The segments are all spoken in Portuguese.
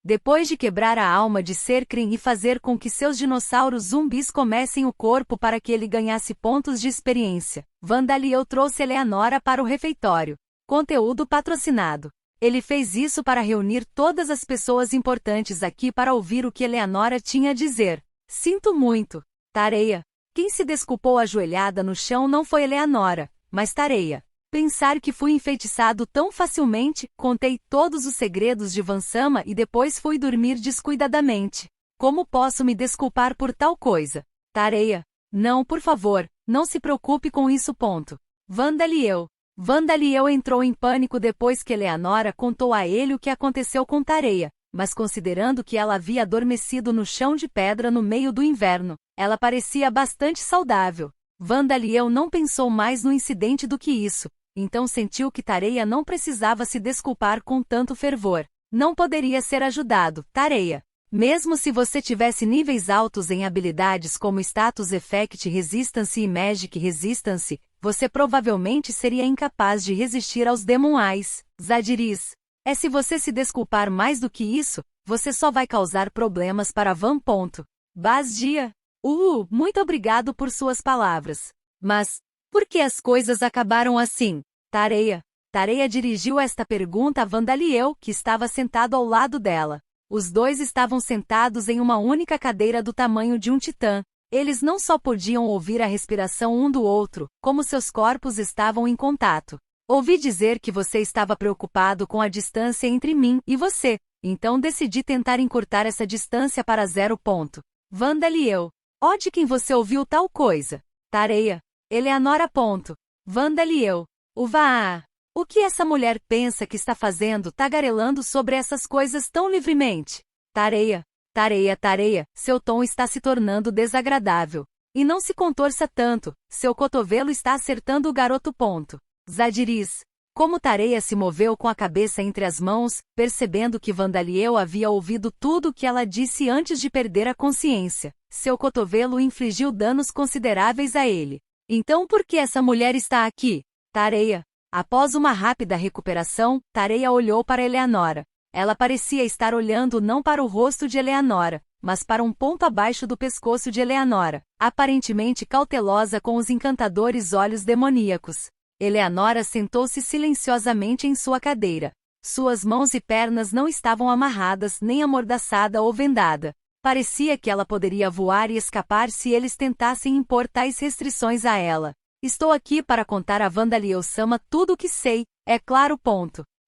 Depois de quebrar a alma de Serkrin e fazer com que seus dinossauros zumbis comessem o corpo para que ele ganhasse pontos de experiência, Vandaliel trouxe Eleanora para o refeitório. Conteúdo patrocinado. Ele fez isso para reunir todas as pessoas importantes aqui para ouvir o que Eleanora tinha a dizer. Sinto muito, Tareia. Quem se desculpou ajoelhada no chão não foi Eleanora, mas Tareia. Pensar que fui enfeitiçado tão facilmente, contei todos os segredos de Vansama e depois fui dormir descuidadamente. Como posso me desculpar por tal coisa? Tareia. Não, por favor, não se preocupe com isso. Vandaliel. Vandaliel entrou em pânico depois que Eleanora contou a ele o que aconteceu com Tareia, mas considerando que ela havia adormecido no chão de pedra no meio do inverno, ela parecia bastante saudável. Vandaliel não pensou mais no incidente do que isso, então sentiu que Tareia não precisava se desculpar com tanto fervor. Não poderia ser ajudado, Tareia. Mesmo se você tivesse níveis altos em habilidades como Status Effect Resistance e Magic Resistance, você provavelmente seria incapaz de resistir aos Demon Eyes, Zadiris. Se você se desculpar mais do que isso, você só vai causar problemas para Van. Bazdia. Muito obrigado por suas palavras. Mas, por que as coisas acabaram assim? Tareia. Tareia dirigiu esta pergunta a Vandaliel, que estava sentado ao lado dela. Os dois estavam sentados em uma única cadeira do tamanho de um titã. Eles não só podiam ouvir a respiração um do outro, como seus corpos estavam em contato. Ouvi dizer que você estava preocupado com a distância entre mim e você, então decidi tentar encurtar essa distância para 0. Vandaliel. De quem você ouviu tal coisa? Tareia. Eleanora. Vandaliel. O que essa mulher pensa que está fazendo tagarelando sobre essas coisas tão livremente? Tareia. Tareia, seu tom está se tornando desagradável. E não se contorça tanto, seu cotovelo está acertando o garoto. Zadiris. Como Tareia se moveu com a cabeça entre as mãos, percebendo que Vandaliel havia ouvido tudo o que ela disse antes de perder a consciência. Seu cotovelo infligiu danos consideráveis a ele. Então por que essa mulher está aqui? Tareia. Após uma rápida recuperação, Tareia olhou para Eleanora. Ela parecia estar olhando não para o rosto de Eleanora, mas para um ponto abaixo do pescoço de Eleanora, aparentemente cautelosa com os encantadores olhos demoníacos. Eleanora sentou-se silenciosamente em sua cadeira. Suas mãos e pernas não estavam amarradas, nem amordaçada ou vendada. Parecia que ela poderia voar e escapar se eles tentassem impor tais restrições a ela. Estou aqui para contar a Vandaliel-sama tudo o que sei, é claro.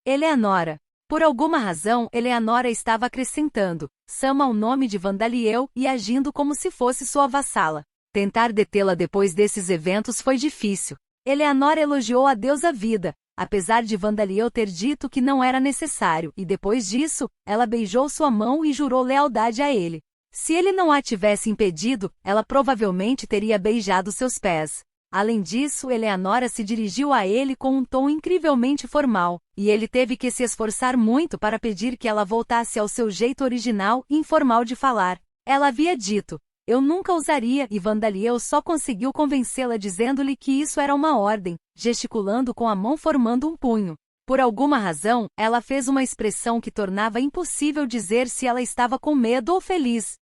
Eleanora. Por alguma razão, Eleanora estava acrescentando Sama ao nome de Vandaliel e agindo como se fosse sua vassala. Tentar detê-la depois desses eventos foi difícil. Eleanora elogiou a deusa vida, apesar de Vandaliel ter dito que não era necessário, e depois disso, ela beijou sua mão e jurou lealdade a ele. Se ele não a tivesse impedido, ela provavelmente teria beijado seus pés. Além disso, Eleanora se dirigiu a ele com um tom incrivelmente formal, e ele teve que se esforçar muito para pedir que ela voltasse ao seu jeito original e informal de falar. Ela havia dito, eu nunca usaria, e Vandaliel só conseguiu convencê-la dizendo-lhe que isso era uma ordem, gesticulando com a mão formando um punho. Por alguma razão, ela fez uma expressão que tornava impossível dizer se ela estava com medo ou feliz.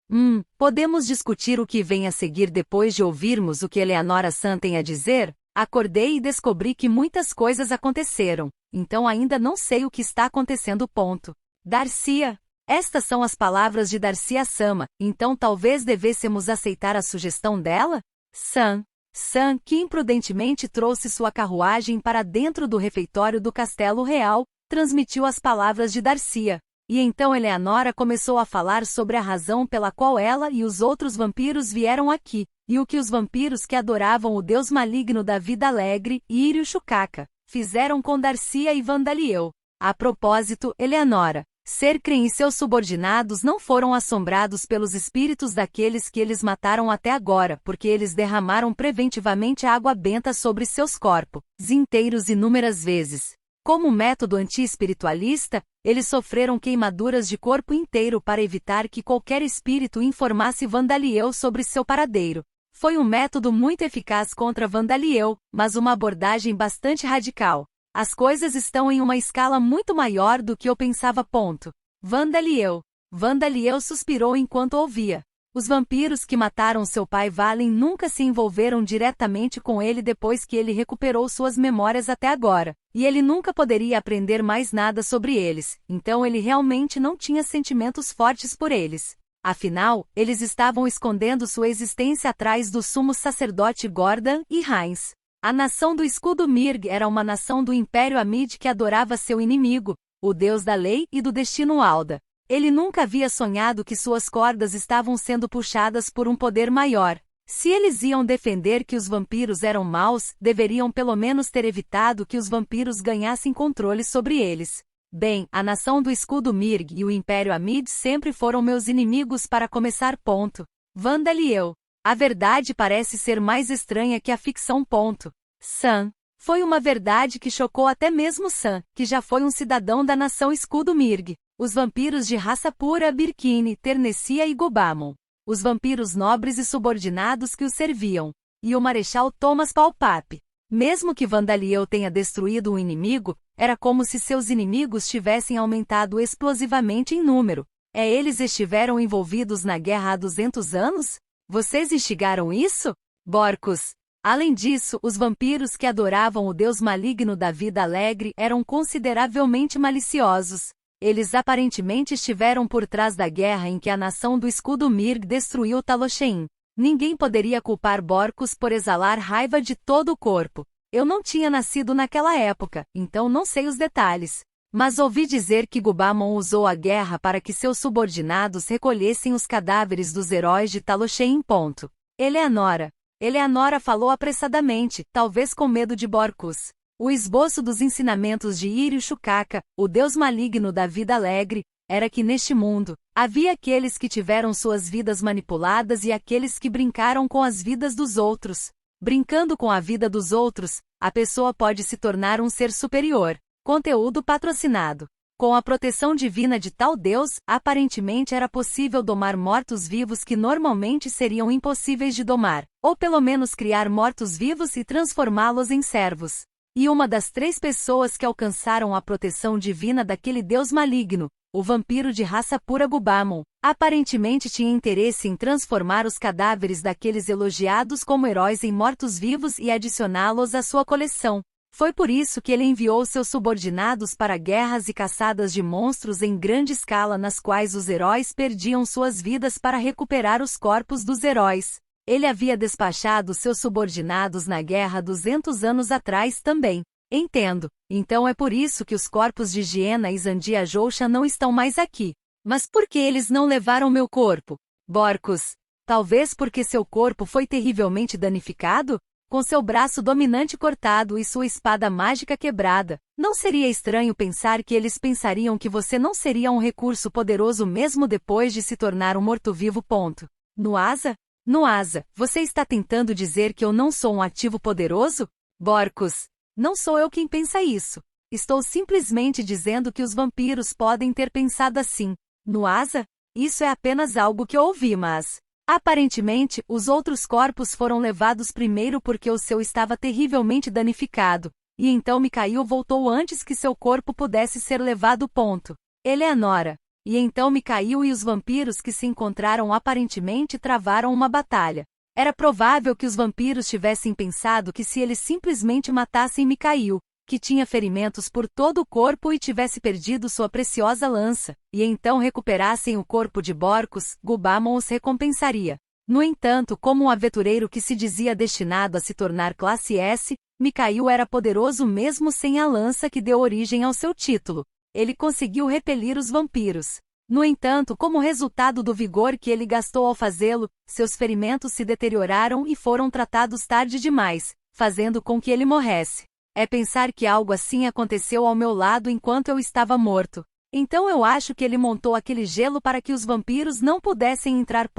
Podemos discutir o que vem a seguir depois de ouvirmos o que Eleanora-san tem a dizer? Acordei e descobri que muitas coisas aconteceram, então ainda não sei o que está acontecendo. Darcia. Estas são as palavras de Darcia-sama, então talvez devêssemos aceitar a sugestão dela? San, que imprudentemente trouxe sua carruagem para dentro do refeitório do Castelo Real, transmitiu as palavras de Darcia. E então Eleanora começou a falar sobre a razão pela qual ela e os outros vampiros vieram aqui, e o que os vampiros que adoravam o deus maligno da vida alegre, Irio Shukaka, fizeram com Darcia e Vandaliel. A propósito, Eleanora, Serkrin e seus subordinados não foram assombrados pelos espíritos daqueles que eles mataram até agora, porque eles derramaram preventivamente água benta sobre seus corpos inteiros inúmeras vezes. Como método anti-espiritualista, eles sofreram queimaduras de corpo inteiro para evitar que qualquer espírito informasse Vandaliel sobre seu paradeiro. Foi um método muito eficaz contra Vandaliel, mas uma abordagem bastante radical. As coisas estão em uma escala muito maior do que eu pensava. Vandaliel. Vandaliel suspirou enquanto ouvia. Os vampiros que mataram seu pai Valen nunca se envolveram diretamente com ele depois que ele recuperou suas memórias até agora, e ele nunca poderia aprender mais nada sobre eles, então ele realmente não tinha sentimentos fortes por eles. Afinal, eles estavam escondendo sua existência atrás do sumo sacerdote Gordon e Heinz. A nação do escudo Mirg era uma nação do Império Amid que adorava seu inimigo, o deus da lei e do destino Alda. Ele nunca havia sonhado que suas cordas estavam sendo puxadas por um poder maior. Se eles iam defender que os vampiros eram maus, deveriam pelo menos ter evitado que os vampiros ganhassem controle sobre eles. Bem, a nação do escudo Mirg e o Império Amid sempre foram meus inimigos para começar. Vandaliel. A verdade parece ser mais estranha que a ficção. Sam. Foi uma verdade que chocou até mesmo Sam, que já foi um cidadão da nação escudo Mirg. Os vampiros de raça pura Birkini, Ternessia e Gubamon. Os vampiros nobres e subordinados que os serviam. E o Marechal Thomas Palpape. Mesmo que Vandaliel tenha destruído um inimigo, era como se seus inimigos tivessem aumentado explosivamente em número. Eles estiveram envolvidos na guerra há 200 anos? Vocês instigaram isso? Borcos. Além disso, os vampiros que adoravam o deus maligno da vida alegre eram consideravelmente maliciosos. Eles aparentemente estiveram por trás da guerra em que a nação do escudo Mirg destruiu Talosheim. Ninguém poderia culpar Borcos por exalar raiva de todo o corpo. Eu não tinha nascido naquela época, então não sei os detalhes. Mas ouvi dizer que Gubamon usou a guerra para que seus subordinados recolhessem os cadáveres dos heróis de Talosheim. Eleanora. Eleanora falou apressadamente, talvez com medo de Borcos. O esboço dos ensinamentos de Irio Shukaka, o deus maligno da vida alegre, era que neste mundo, havia aqueles que tiveram suas vidas manipuladas e aqueles que brincaram com as vidas dos outros. Brincando com a vida dos outros, a pessoa pode se tornar um ser superior. Conteúdo patrocinado. Com a proteção divina de tal deus, aparentemente era possível domar mortos-vivos que normalmente seriam impossíveis de domar, ou pelo menos criar mortos-vivos e transformá-los em servos. E uma das 3 pessoas que alcançaram a proteção divina daquele deus maligno, o vampiro de raça pura Gubamon, aparentemente tinha interesse em transformar os cadáveres daqueles elogiados como heróis em mortos-vivos e adicioná-los à sua coleção. Foi por isso que ele enviou seus subordinados para guerras e caçadas de monstros em grande escala nas quais os heróis perdiam suas vidas para recuperar os corpos dos heróis. Ele havia despachado seus subordinados na guerra 200 anos atrás também. Entendo. Então é por isso que os corpos de Gienna e Zandia Jousha não estão mais aqui. Mas por que eles não levaram meu corpo? Borcos. Talvez porque seu corpo foi terrivelmente danificado? Com seu braço dominante cortado e sua espada mágica quebrada, não seria estranho pensar que eles pensariam que você não seria um recurso poderoso mesmo depois de se tornar um morto-vivo. Nuasa? Nuasa, você está tentando dizer que eu não sou um ativo poderoso? Borcos. Não sou eu quem pensa isso. Estou simplesmente dizendo que os vampiros podem ter pensado assim. Nuasa? Isso é apenas algo que eu ouvi, mas... Aparentemente, os outros corpos foram levados primeiro porque o seu estava terrivelmente danificado, e então Mikhail voltou antes que seu corpo pudesse ser levado. Eleanora. E então Mikhail e os vampiros que se encontraram aparentemente travaram uma batalha. Era provável que os vampiros tivessem pensado que se eles simplesmente matassem Mikhail, que tinha ferimentos por todo o corpo e tivesse perdido sua preciosa lança, e então recuperassem o corpo de Borcos, Gubamon os recompensaria. No entanto, como um aventureiro que se dizia destinado a se tornar classe S, Mikhail era poderoso mesmo sem a lança que deu origem ao seu título. Ele conseguiu repelir os vampiros. No entanto, como resultado do vigor que ele gastou ao fazê-lo, seus ferimentos se deterioraram e foram tratados tarde demais, fazendo com que ele morresse. É pensar que algo assim aconteceu ao meu lado enquanto eu estava morto. Então eu acho que ele montou aquele gelo para que os vampiros não pudessem entrar.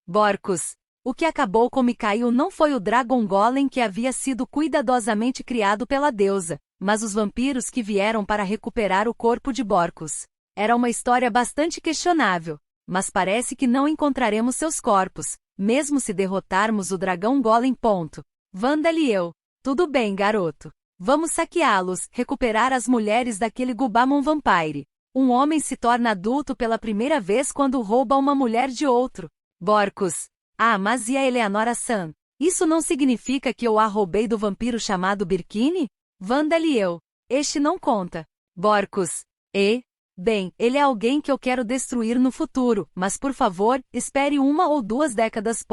Borcos. O que acabou com Mikhail não foi o Dragon Golem que havia sido cuidadosamente criado pela deusa, mas os vampiros que vieram para recuperar o corpo de Borcos. Era uma história bastante questionável, mas parece que não encontraremos seus corpos, mesmo se derrotarmos o Dragão Golem. Vandaliel. Tudo bem, garoto. Vamos saqueá-los, recuperar as mulheres daquele Gubamon Vampire. Um homem se torna adulto pela primeira vez quando rouba uma mulher de outro. Borkus. Ah, mas e a Eleanora-san? Isso não significa que eu a roubei do vampiro chamado Birkini? Vandaliel. Este não conta. Borkus. Bem, ele é alguém que eu quero destruir no futuro, mas por favor, espere 1 ou 2 décadas.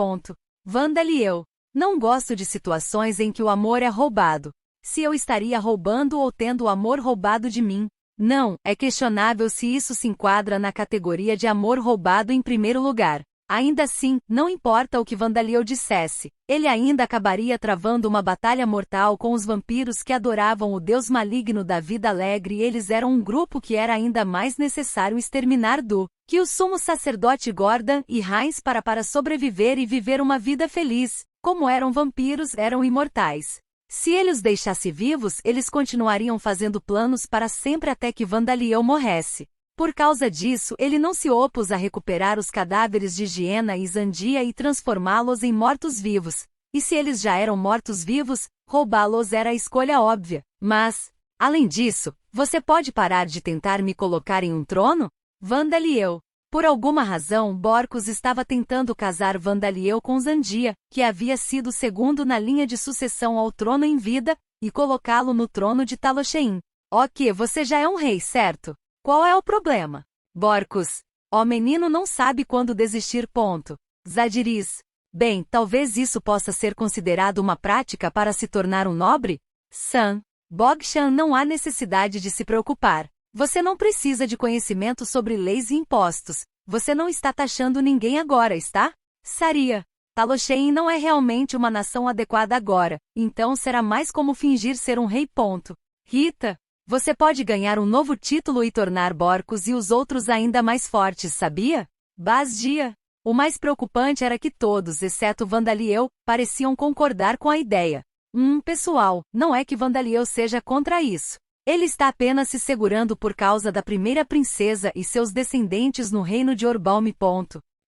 Vandaliel. Não gosto de situações em que o amor é roubado. Se eu estaria roubando ou tendo o amor roubado de mim? Não, é questionável se isso se enquadra na categoria de amor roubado em primeiro lugar. Ainda assim, não importa o que Vandaliel dissesse, ele ainda acabaria travando uma batalha mortal com os vampiros que adoravam o deus maligno da vida alegre e eles eram um grupo que era ainda mais necessário exterminar do que o sumo sacerdote Gordon e Heinz para sobreviver e viver uma vida feliz. Como eram vampiros, eram imortais. Se ele os deixasse vivos, eles continuariam fazendo planos para sempre até que Vandaliel morresse. Por causa disso, ele não se opôs a recuperar os cadáveres de Gienna e Zandia e transformá-los em mortos-vivos. E se eles já eram mortos-vivos, roubá-los era a escolha óbvia. Mas, além disso, você pode parar de tentar me colocar em um trono? Vandaliel. Por alguma razão, Borkus estava tentando casar Vandaliel com Zandia, que havia sido o segundo na linha de sucessão ao trono em vida, e colocá-lo no trono de Talosheim. Ok, você já é um rei, certo? Qual é o problema? Borkus. O menino não sabe quando desistir. Zadiris. Bem, talvez isso possa ser considerado uma prática para se tornar um nobre? San. Bogshan, não há necessidade de se preocupar. Você não precisa de conhecimento sobre leis e impostos. Você não está taxando ninguém agora, está? Saria. Talosheim não é realmente uma nação adequada agora, então será mais como fingir ser um rei. Rita. Você pode ganhar um novo título e tornar Borkus e os outros ainda mais fortes, sabia? Basdia. O mais preocupante era que todos, exceto Vandaliel, pareciam concordar com a ideia. Pessoal, não é que Vandaliel seja contra isso. Ele está apenas se segurando por causa da primeira princesa e seus descendentes no reino de Orbalme.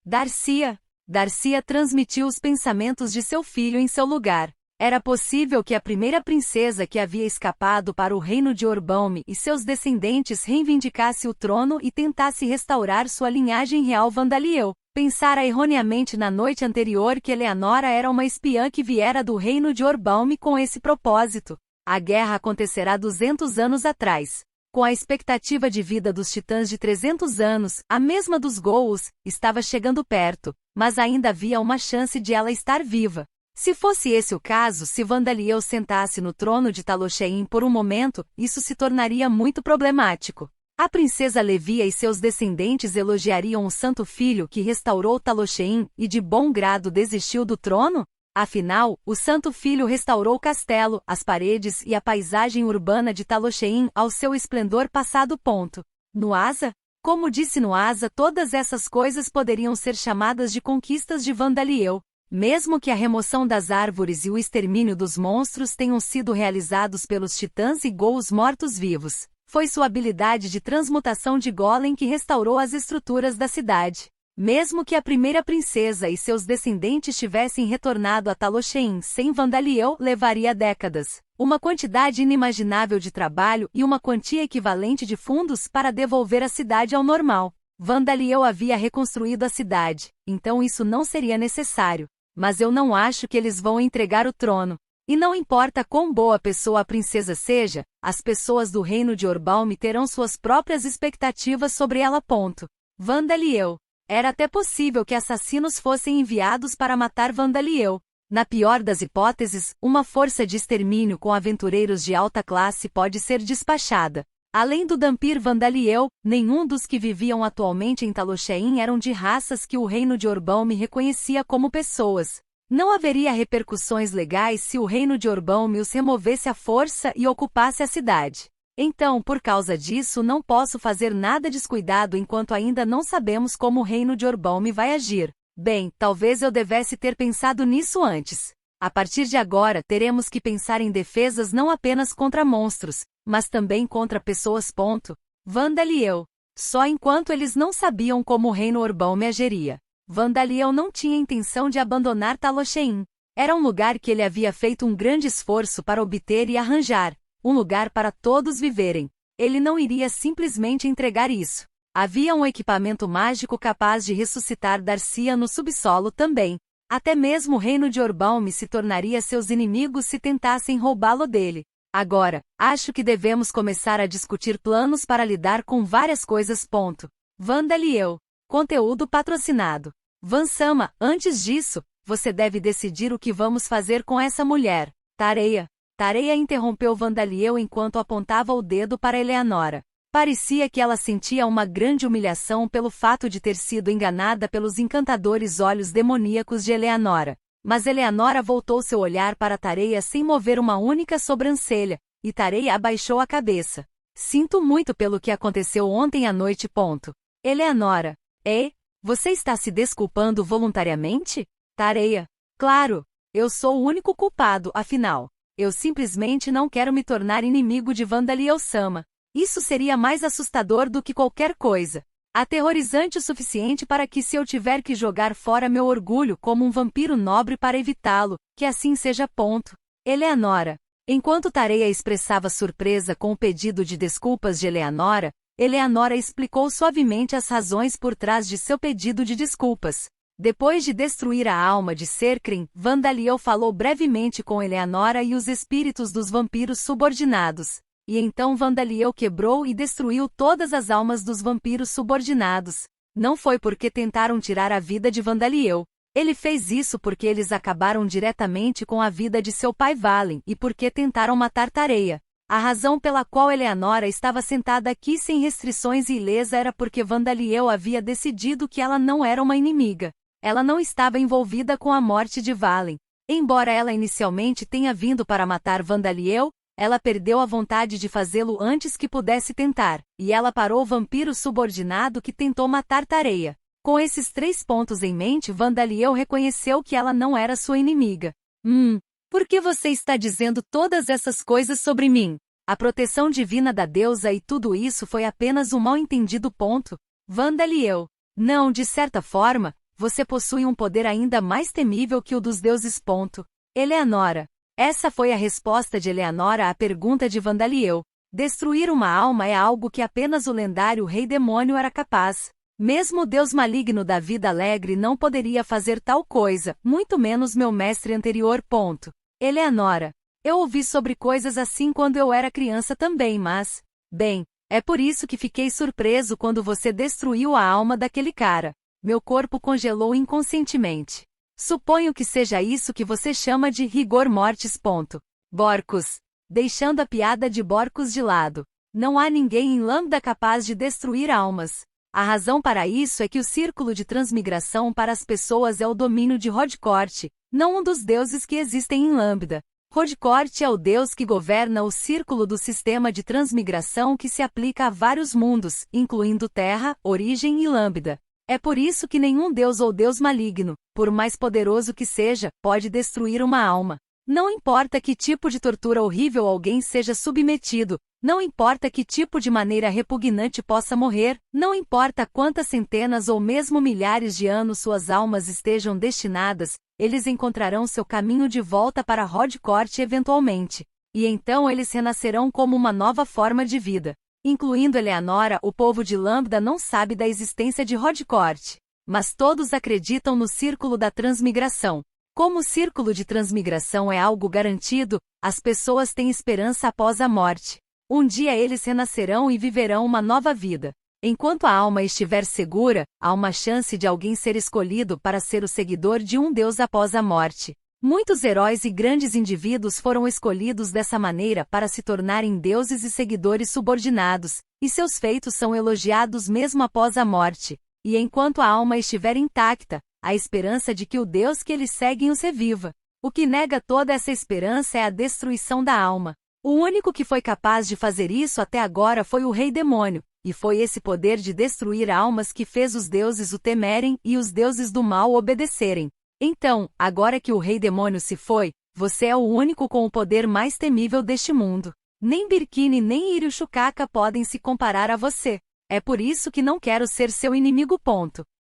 Darcia. Darcia transmitiu os pensamentos de seu filho em seu lugar. Era possível que a primeira princesa que havia escapado para o reino de Orbalme e seus descendentes reivindicasse o trono e tentasse restaurar sua linhagem real. Vandaliel pensara erroneamente na noite anterior que Eleanora era uma espiã que viera do reino de Orbalme com esse propósito. A guerra acontecerá 200 anos atrás. Com a expectativa de vida dos titãs de 300 anos, a mesma dos Goa'uld, estava chegando perto, mas ainda havia uma chance de ela estar viva. Se fosse esse o caso, se Vandaliel sentasse no trono de Talosheim por um momento, isso se tornaria muito problemático. A princesa Levia e seus descendentes elogiariam o santo filho que restaurou Talosheim e de bom grado desistiu do trono? Afinal, o santo filho restaurou o castelo, as paredes e a paisagem urbana de Talosheim ao seu esplendor passado. Nuasa? Como disse Nuasa, todas essas coisas poderiam ser chamadas de conquistas de Vandaliel. Mesmo que a remoção das árvores e o extermínio dos monstros tenham sido realizados pelos titãs e Goa'ulds mortos-vivos, foi sua habilidade de transmutação de Golem que restaurou as estruturas da cidade. Mesmo que a primeira princesa e seus descendentes tivessem retornado a Talosheim sem Vandaliel, levaria décadas, uma quantidade inimaginável de trabalho e uma quantia equivalente de fundos para devolver a cidade ao normal. Vandaliel havia reconstruído a cidade, então isso não seria necessário. Mas eu não acho que eles vão entregar o trono. E não importa quão boa pessoa a princesa seja, as pessoas do reino de Orbalme terão suas próprias expectativas sobre ela. Vandaliel. Era até possível que assassinos fossem enviados para matar Vandaliel. Na pior das hipóteses, uma força de extermínio com aventureiros de alta classe pode ser despachada. Além do Dhampir Vandaliel, nenhum dos que viviam atualmente em Talosheim eram de raças que o reino de Orbalme reconhecia como pessoas. Não haveria repercussões legais se o reino de Orbalme os removesse à força e ocupasse a cidade. Então, por causa disso, não posso fazer nada descuidado enquanto ainda não sabemos como o reino de Orbalme vai agir. Bem, talvez eu devesse ter pensado nisso antes. A partir de agora, teremos que pensar em defesas não apenas contra monstros, mas também contra pessoas. Vandaliel. Só enquanto eles não sabiam como o reino Orbalme agiria. Vandaliel não tinha intenção de abandonar Talosheim. Era um lugar que ele havia feito um grande esforço para obter e arranjar. Um lugar para todos viverem. Ele não iria simplesmente entregar isso. Havia um equipamento mágico capaz de ressuscitar Darcia no subsolo também. Até mesmo o reino de Orbalme se tornaria seus inimigos se tentassem roubá-lo dele. Agora, acho que devemos começar a discutir planos para lidar com várias coisas. Vandal e eu. Conteúdo patrocinado. Vansama, antes disso, você deve decidir o que vamos fazer com essa mulher. Tareia. Tareia interrompeu Vandaliel enquanto apontava o dedo para Eleanora. Parecia que ela sentia uma grande humilhação pelo fato de ter sido enganada pelos encantadores olhos demoníacos de Eleanora. Mas Eleanora voltou seu olhar para Tareia sem mover uma única sobrancelha, e Tareia abaixou a cabeça. Sinto muito pelo que aconteceu ontem à noite. Eleanora. Você está se desculpando voluntariamente? Tareia. Claro. Eu sou o único culpado, afinal. Eu simplesmente não quero me tornar inimigo de Vandaliel-sama. Isso seria mais assustador do que qualquer coisa. Aterrorizante o suficiente para que, se eu tiver que jogar fora meu orgulho como um vampiro nobre para evitá-lo, que assim seja. Eleanora. Enquanto Tareia expressava surpresa com o pedido de desculpas de Eleanora, Eleanora explicou suavemente as razões por trás de seu pedido de desculpas. Depois de destruir a alma de Serkrin, Vandaliel falou brevemente com Eleanora e os espíritos dos vampiros subordinados. E então Vandaliel quebrou e destruiu todas as almas dos vampiros subordinados. Não foi porque tentaram tirar a vida de Vandaliel. Ele fez isso porque eles acabaram diretamente com a vida de seu pai Valen e porque tentaram matar Tareia. A razão pela qual Eleanora estava sentada aqui sem restrições e ilesa era porque Vandaliel havia decidido que ela não era uma inimiga. Ela não estava envolvida com a morte de Valen. Embora ela inicialmente tenha vindo para matar Vandaliel, ela perdeu a vontade de fazê-lo antes que pudesse tentar, e ela parou o vampiro subordinado que tentou matar Tareia. Com esses 3 pontos em mente, Vandaliel reconheceu que ela não era sua inimiga. Por que você está dizendo todas essas coisas sobre mim? A proteção divina da deusa e tudo isso foi apenas um mal-entendido. Vandaliel. Não, de certa forma, você possui um poder ainda mais temível que o dos deuses. Eleanora. Essa foi a resposta de Eleanora à pergunta de Vandaliel. Destruir uma alma é algo que apenas o lendário rei demônio era capaz. Mesmo o deus maligno da vida alegre não poderia fazer tal coisa, muito menos meu mestre anterior. Eleanora. Eu ouvi sobre coisas assim quando eu era criança também, mas... Bem, é por isso que fiquei surpreso quando você destruiu a alma daquele cara. Meu corpo congelou inconscientemente. Suponho que seja isso que você chama de rigor mortis. Borcos. Deixando a piada de Borcos de lado. Não há ninguém em Lambda capaz de destruir almas. A razão para isso é que o círculo de transmigração para as pessoas é o domínio de Rodcourt, não um dos deuses que existem em Lambda. Rodcourt é o deus que governa o círculo do sistema de transmigração que se aplica a vários mundos, incluindo Terra, Origem e Lambda. É por isso que nenhum deus ou deus maligno, por mais poderoso que seja, pode destruir uma alma. Não importa que tipo de tortura horrível alguém seja submetido, não importa que tipo de maneira repugnante possa morrer, não importa quantas centenas ou mesmo milhares de anos suas almas estejam destinadas, eles encontrarão seu caminho de volta para Rodcourt eventualmente. E então eles renascerão como uma nova forma de vida. Incluindo Eleanora, o povo de Lambda não sabe da existência de Rodcourt. Mas todos acreditam no círculo da transmigração. Como o círculo de transmigração é algo garantido, as pessoas têm esperança após a morte. Um dia eles renascerão e viverão uma nova vida. Enquanto a alma estiver segura, há uma chance de alguém ser escolhido para ser o seguidor de um deus após a morte. Muitos heróis e grandes indivíduos foram escolhidos dessa maneira para se tornarem deuses e seguidores subordinados, e seus feitos são elogiados mesmo após a morte. E enquanto a alma estiver intacta, há esperança de que o deus que eles seguem os reviva. O que nega toda essa esperança é a destruição da alma. O único que foi capaz de fazer isso até agora foi o Rei Demônio, e foi esse poder de destruir almas que fez os deuses o temerem e os deuses do mal obedecerem. Então, agora que o Rei Demônio se foi, você é o único com o poder mais temível deste mundo. Nem Birkini nem Irushukaka podem se comparar a você. É por isso que não quero ser seu inimigo.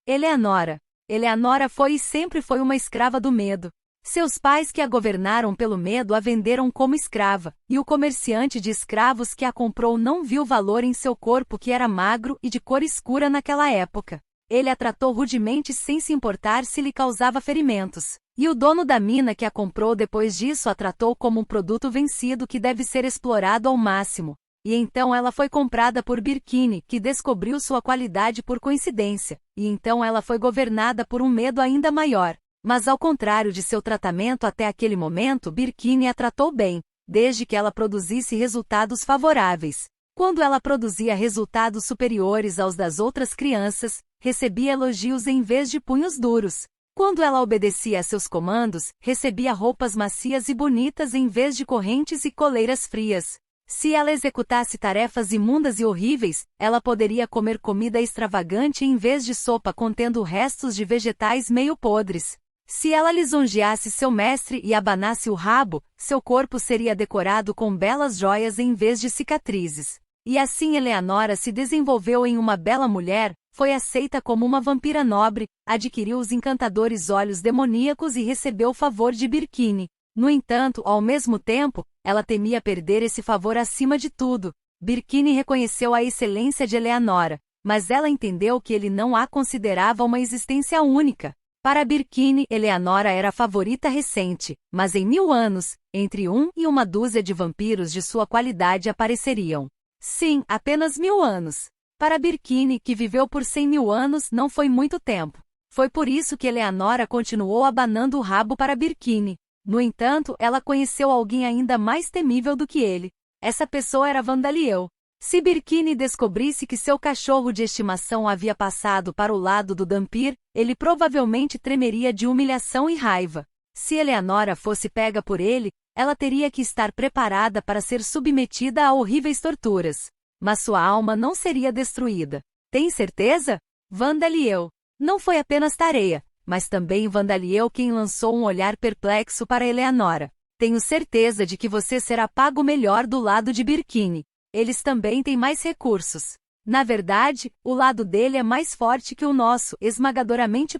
Eleanora. Eleanora foi e sempre foi uma escrava do medo. Seus pais que a governaram pelo medo a venderam como escrava, e o comerciante de escravos que a comprou não viu valor em seu corpo que era magro e de cor escura naquela época. Ele a tratou rudemente sem se importar se lhe causava ferimentos. E o dono da mina que a comprou depois disso a tratou como um produto vencido que deve ser explorado ao máximo. E então ela foi comprada por Birkini, que descobriu sua qualidade por coincidência, e então ela foi governada por um medo ainda maior. Mas ao contrário de seu tratamento até aquele momento, Birkini a tratou bem, desde que ela produzisse resultados favoráveis. Quando ela produzia resultados superiores aos das outras crianças, recebia elogios em vez de punhos duros. Quando ela obedecia a seus comandos, recebia roupas macias e bonitas em vez de correntes e coleiras frias. Se ela executasse tarefas imundas e horríveis, ela poderia comer comida extravagante em vez de sopa contendo restos de vegetais meio podres. Se ela lisonjeasse seu mestre e abanasse o rabo, seu corpo seria decorado com belas joias em vez de cicatrizes. E assim Eleanora se desenvolveu em uma bela mulher, foi aceita como uma vampira nobre, adquiriu os encantadores olhos demoníacos e recebeu o favor de Birkini. No entanto, ao mesmo tempo, ela temia perder esse favor acima de tudo. Birkini reconheceu a excelência de Eleanora, mas ela entendeu que ele não a considerava uma existência única. Para Birkini, Eleanora era a favorita recente, mas em 1000 anos, entre 1 e uma dúzia de vampiros de sua qualidade apareceriam. Sim, apenas 1000 anos. Para Birkini, que viveu por 100.000 anos, não foi muito tempo. Foi por isso que Eleanora continuou abanando o rabo para Birkini. No entanto, ela conheceu alguém ainda mais temível do que ele. Essa pessoa era Vandaliel. Se Birkini descobrisse que seu cachorro de estimação havia passado para o lado do Dhampir, ele provavelmente tremeria de humilhação e raiva. Se Eleanora fosse pega por ele, ela teria que estar preparada para ser submetida a horríveis torturas. Mas sua alma não seria destruída. Tem certeza? Vandaliel. Não foi apenas Tareia, mas também Vandaliel quem lançou um olhar perplexo para Eleanora. Tenho certeza de que você será pago melhor do lado de Birkini. Eles também têm mais recursos. Na verdade, o lado dele é mais forte que o nosso, esmagadoramente.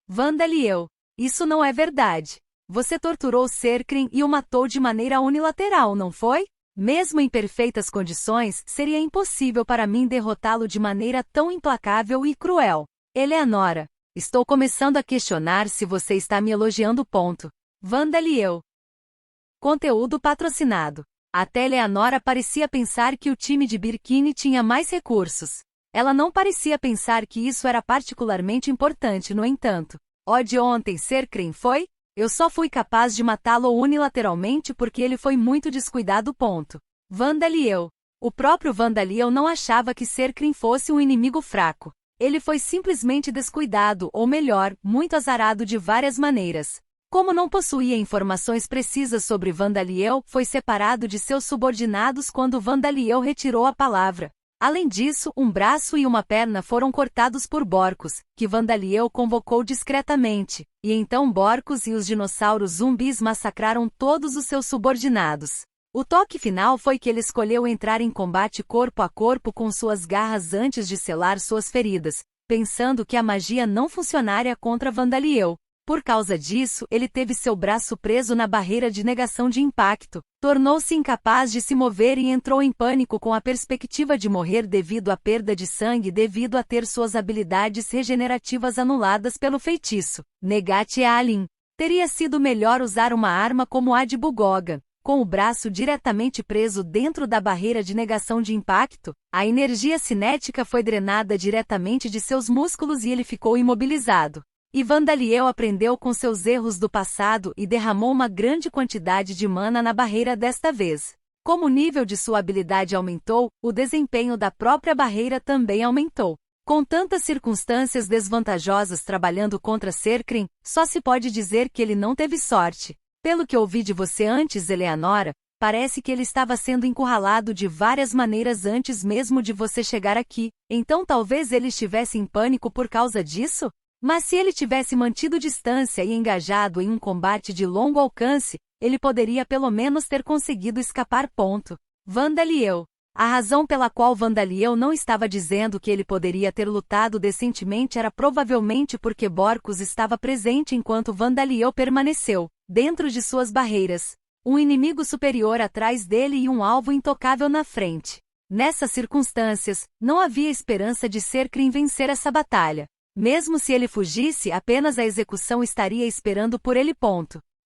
Vandaliel. Isso não é verdade. Você torturou Serkrin e o matou de maneira unilateral, não foi? Mesmo em perfeitas condições, seria impossível para mim derrotá-lo de maneira tão implacável e cruel. Eleanora. Estou começando a questionar se você está me elogiando. Vandaliel. Conteúdo patrocinado. Até Eleanora parecia pensar que o time de Birkini tinha mais recursos. Ela não parecia pensar que isso era particularmente importante, no entanto. De ontem Serkrin foi? Eu só fui capaz de matá-lo unilateralmente porque ele foi muito descuidado. Vandaliel. O próprio Vandaliel não achava que Serkrin fosse um inimigo fraco. Ele foi simplesmente descuidado, ou melhor, muito azarado de várias maneiras. Como não possuía informações precisas sobre Vandaliel, foi separado de seus subordinados quando Vandaliel retirou a palavra. Além disso, um braço e uma perna foram cortados por Borcos, que Vandaliel convocou discretamente, e então Borcos e os dinossauros zumbis massacraram todos os seus subordinados. O toque final foi que ele escolheu entrar em combate corpo a corpo com suas garras antes de selar suas feridas, pensando que a magia não funcionaria contra Vandaliel. Por causa disso, ele teve seu braço preso na barreira de negação de impacto, tornou-se incapaz de se mover e entrou em pânico com a perspectiva de morrer devido à perda de sangue devido a ter suas habilidades regenerativas anuladas pelo feitiço. Negate Alin. Teria sido melhor usar uma arma como a de Bugoga. Com o braço diretamente preso dentro da barreira de negação de impacto, a energia cinética foi drenada diretamente de seus músculos e ele ficou imobilizado. E Vandaliel aprendeu com seus erros do passado e derramou uma grande quantidade de mana na barreira desta vez. Como o nível de sua habilidade aumentou, o desempenho da própria barreira também aumentou. Com tantas circunstâncias desvantajosas trabalhando contra Serkrin, só se pode dizer que ele não teve sorte. Pelo que ouvi de você antes, Eleanora, parece que ele estava sendo encurralado de várias maneiras antes mesmo de você chegar aqui, então talvez ele estivesse em pânico por causa disso? Mas se ele tivesse mantido distância e engajado em um combate de longo alcance, ele poderia pelo menos ter conseguido escapar. Vandaliel. A razão pela qual Vandaliel não estava dizendo que ele poderia ter lutado decentemente era provavelmente porque Borcus estava presente enquanto Vandaliel permaneceu, dentro de suas barreiras. Um inimigo superior atrás dele e um alvo intocável na frente. Nessas circunstâncias, não havia esperança de Serkrin vencer essa batalha. Mesmo se ele fugisse, apenas a execução estaria esperando por ele.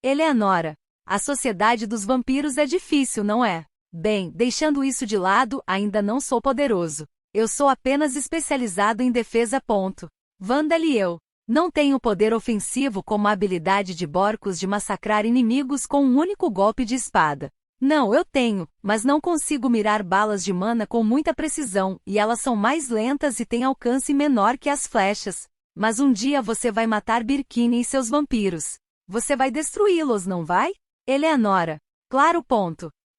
Eleanora. A sociedade dos vampiros é difícil, não é? Bem, deixando isso de lado, ainda não sou poderoso. Eu sou apenas especializado em defesa. Vandaliel. Não tenho poder ofensivo como a habilidade de Borcus de massacrar inimigos com um único golpe de espada. Não, eu tenho, mas não consigo mirar balas de mana com muita precisão, e elas são mais lentas e têm alcance menor que as flechas. Mas um dia você vai matar Birkini e seus vampiros. Você vai destruí-los, não vai? Eleanora. Claro.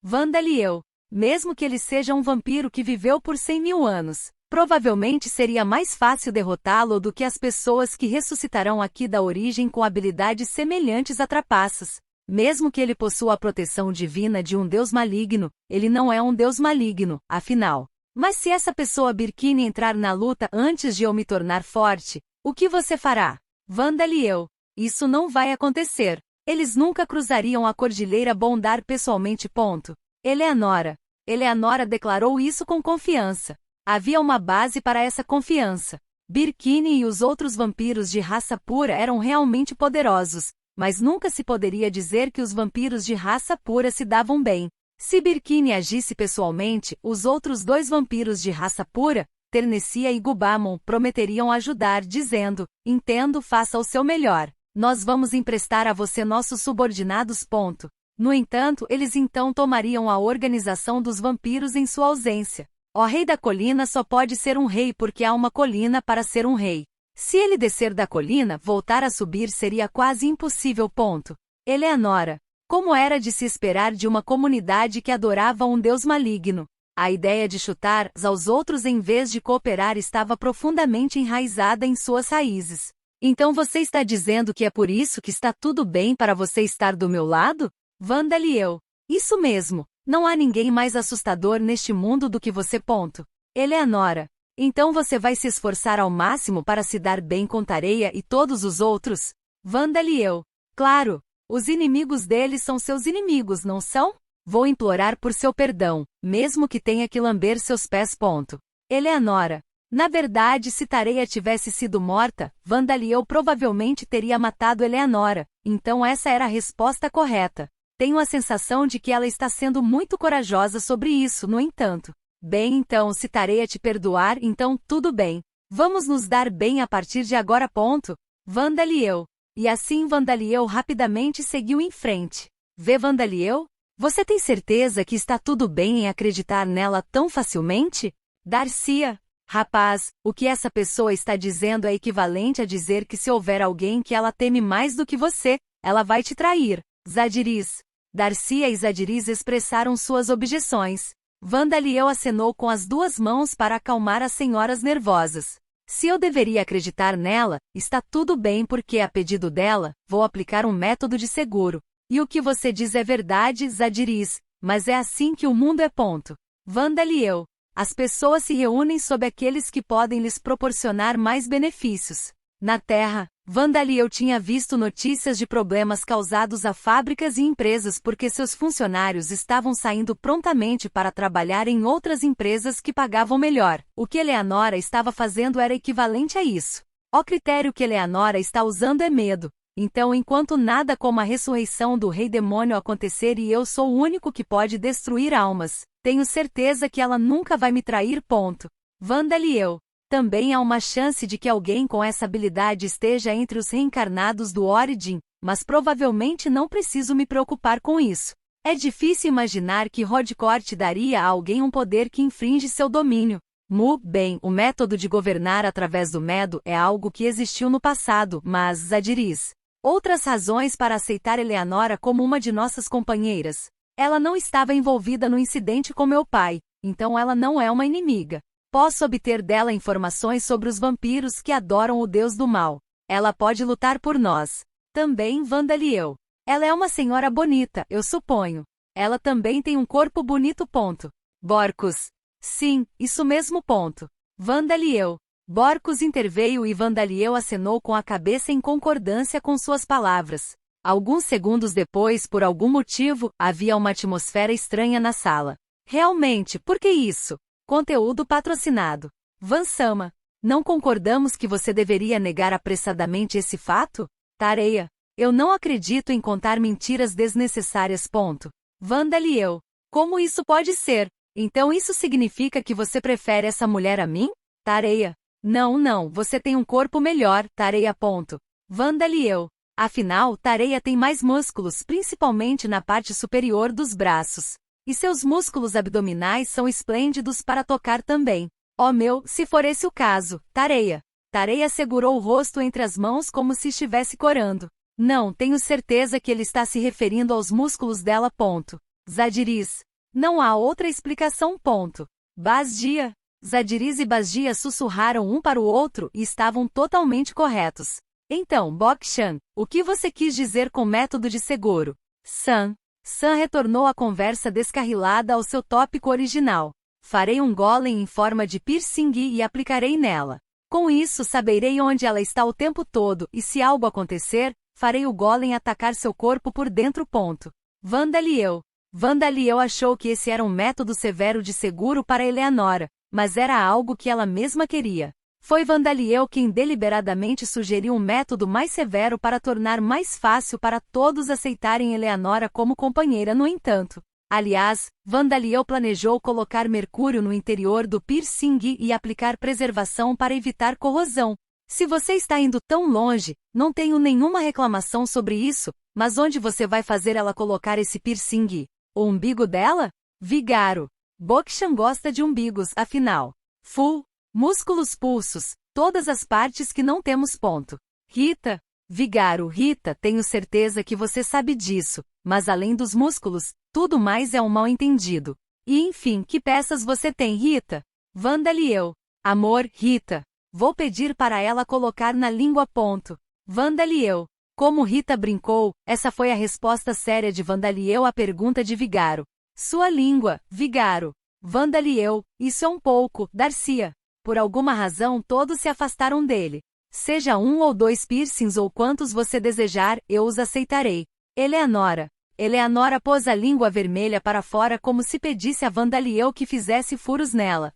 Vandaliel. Mesmo que ele seja um vampiro que viveu por 100.000 anos, provavelmente seria mais fácil derrotá-lo do que as pessoas que ressuscitarão aqui da origem com habilidades semelhantes a trapaças. Mesmo que ele possua a proteção divina de um deus maligno, ele não é um deus maligno, afinal. Mas se essa pessoa Birkini entrar na luta antes de eu me tornar forte, o que você fará? Vandaliel. Isso não vai acontecer. Eles nunca cruzariam a Cordilheira Bondar pessoalmente. Eleanora. Eleanora declarou isso com confiança. Havia uma base para essa confiança. Birkini e os outros vampiros de raça pura eram realmente poderosos, mas nunca se poderia dizer que os vampiros de raça pura se davam bem. Se Birkini agisse pessoalmente, os outros 2 vampiros de raça pura, Ternessia e Gubamon, prometeriam ajudar, dizendo: entendo, faça o seu melhor. Nós vamos emprestar a você nossos subordinados. No entanto, eles então tomariam a organização dos vampiros em sua ausência. O rei da colina só pode ser um rei porque há uma colina para ser um rei. Se ele descer da colina, voltar a subir seria quase impossível. Eleanora. Como era de se esperar de uma comunidade que adorava um deus maligno. A ideia de chutar aos outros em vez de cooperar estava profundamente enraizada em suas raízes. Então você está dizendo que é por isso que está tudo bem para você estar do meu lado? Vandaliel. Isso mesmo. Não há ninguém mais assustador neste mundo do que você. Eleanora. Então você vai se esforçar ao máximo para se dar bem com Tareia e todos os outros? Vandaliel. Claro. Os inimigos deles são seus inimigos, não são? Vou implorar por seu perdão, mesmo que tenha que lamber seus pés. Eleanora. Na verdade, se Tareia tivesse sido morta, Vandaliel provavelmente teria matado Eleanora, então essa era a resposta correta. Tenho a sensação de que ela está sendo muito corajosa sobre isso, no entanto. Bem, então, se Tareia te perdoar, então tudo bem. Vamos nos dar bem a partir de agora. Vandaliel. E assim Vandaliel rapidamente seguiu em frente. Vê Vandaliel? Você tem certeza que está tudo bem em acreditar nela tão facilmente? Darcia. Rapaz, o que essa pessoa está dizendo é equivalente a dizer que se houver alguém que ela teme mais do que você, ela vai te trair. Zadiris. Darcia e Zadiris expressaram suas objeções. Vandaliel acenou com as 2 mãos para acalmar as senhoras nervosas. Se eu deveria acreditar nela, está tudo bem porque, a pedido dela, vou aplicar um método de seguro. E o que você diz é verdade, Zadiris, mas é assim que o mundo é. Vandaliel. As pessoas se reúnem sob aqueles que podem lhes proporcionar mais benefícios. Na Terra, Vandaliel tinha visto notícias de problemas causados a fábricas e empresas porque seus funcionários estavam saindo prontamente para trabalhar em outras empresas que pagavam melhor. O que Eleanora estava fazendo era equivalente a isso. O critério que Eleanora está usando é medo. Então, enquanto nada como a ressurreição do rei demônio acontecer e eu sou o único que pode destruir almas, tenho certeza que ela nunca vai me trair. Vandaliel. Também há uma chance de que alguém com essa habilidade esteja entre os reencarnados do Origin, mas provavelmente não preciso me preocupar com isso. É difícil imaginar que Rodcourt daria a alguém um poder que infringe seu domínio. Bem, o método de governar através do medo é algo que existiu no passado, mas Zadiris. Outras razões para aceitar Eleanora como uma de nossas companheiras. Ela não estava envolvida no incidente com meu pai, então ela não é uma inimiga. Posso obter dela informações sobre os vampiros que adoram o deus do mal. Ela pode lutar por nós. Também Vandaliel. Ela é uma senhora bonita, eu suponho. Ela também tem um corpo bonito. Borcus. Sim, isso mesmo. Vandaliel. Borcos interveio e Vandaliel acenou com a cabeça em concordância com suas palavras. Alguns segundos depois, por algum motivo, havia uma atmosfera estranha na sala. Realmente, por que isso? Conteúdo patrocinado. Vansama. Não concordamos que você deveria negar apressadamente esse fato? Tareia. Eu não acredito em contar mentiras desnecessárias. Vandaliel. Como isso pode ser? Então isso significa que você prefere essa mulher a mim? Tareia. Não, você tem um corpo melhor. Tareia. Vandaliel. Afinal, Tareia tem mais músculos, principalmente na parte superior dos braços. E seus músculos abdominais são esplêndidos para tocar também. Oh meu, se for esse o caso, Tareia. Tareia segurou o rosto entre as mãos como se estivesse corando. Não, tenho certeza que ele está se referindo aos músculos dela. Zadiriz. Não há outra explicação. Basdia. Zadiriz e Basdia sussurraram um para o outro e estavam totalmente corretos. Então, Bokshan, o que você quis dizer com método de seguro? Sam retornou a conversa descarrilada ao seu tópico original. Farei um golem em forma de piercing e aplicarei nela. Com isso saberei onde ela está o tempo todo e se algo acontecer, farei o golem atacar seu corpo por dentro. Vandaliel. Vandaliel achou que esse era um método severo de seguro para Eleanora, mas era algo que ela mesma queria. Foi Vandaliel quem deliberadamente sugeriu um método mais severo para tornar mais fácil para todos aceitarem Eleanora como companheira. No entanto, aliás, Vandaliel planejou colocar mercúrio no interior do piercing e aplicar preservação para evitar corrosão. Se você está indo tão longe, não tenho nenhuma reclamação sobre isso, mas onde você vai fazer ela colocar esse piercing? O umbigo dela? Vigaro. Bokshan gosta de umbigos, afinal. Full. Músculos, pulsos, todas as partes que não temos. Rita. Vigaro. Rita, tenho certeza que você sabe disso, mas além dos músculos, tudo mais é um mal-entendido. E enfim, que peças você tem, Rita? Vandaliel. Amor, Rita. Vou pedir para ela colocar na língua. Vandaliel. Como Rita brincou, essa foi a resposta séria de Vandaliel à pergunta de Vigaro. Sua língua, Vigaro. Vandaliel, isso é um pouco, Darcia. Por alguma razão todos se afastaram dele. Seja 1 ou 2 piercings ou quantos você desejar, eu os aceitarei. Eleanora. Eleanora pôs a língua vermelha para fora como se pedisse a Vandaliel que fizesse furos nela.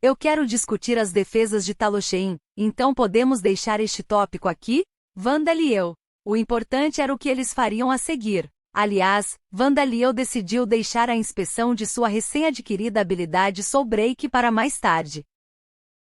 Eu quero discutir as defesas de Talosheim, então podemos deixar este tópico aqui? Vandaliel. O importante era o que eles fariam a seguir. Aliás, Vandaliel decidiu deixar a inspeção de sua recém-adquirida habilidade Soulbreak para mais tarde.